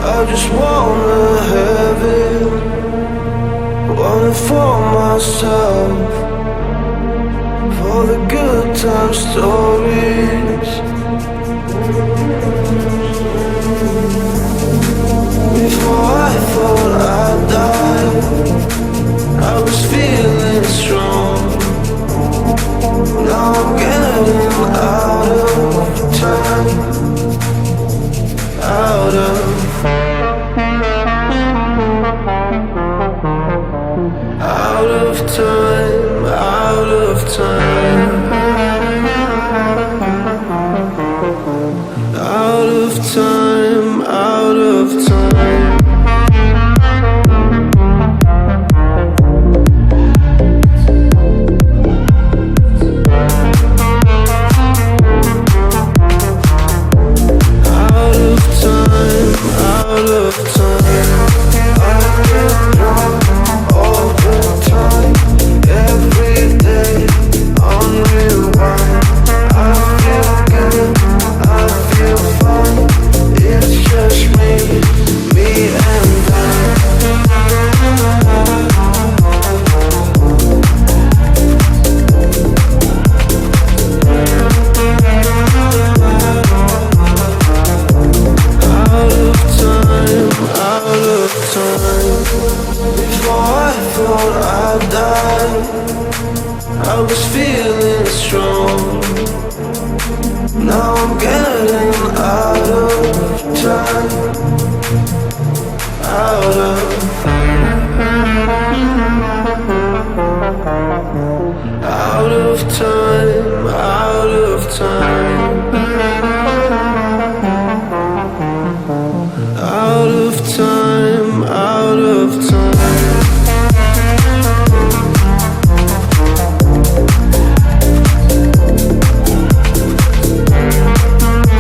I just wanna have it, want it for myself, for the good time stories. Before I thought I'd die, I was feeling strong. Now I'm getting out of time, out of time, out of time, out of time, out of time. Out of time, out of time. I get drunk all the time, every day on rewind. I feel good, I feel fine. It's just me and I. Out of time, out of time. Before I thought I'd die, I was feeling strong. Now I'm getting out of time, out of out of time, out of time, out of time, out of time.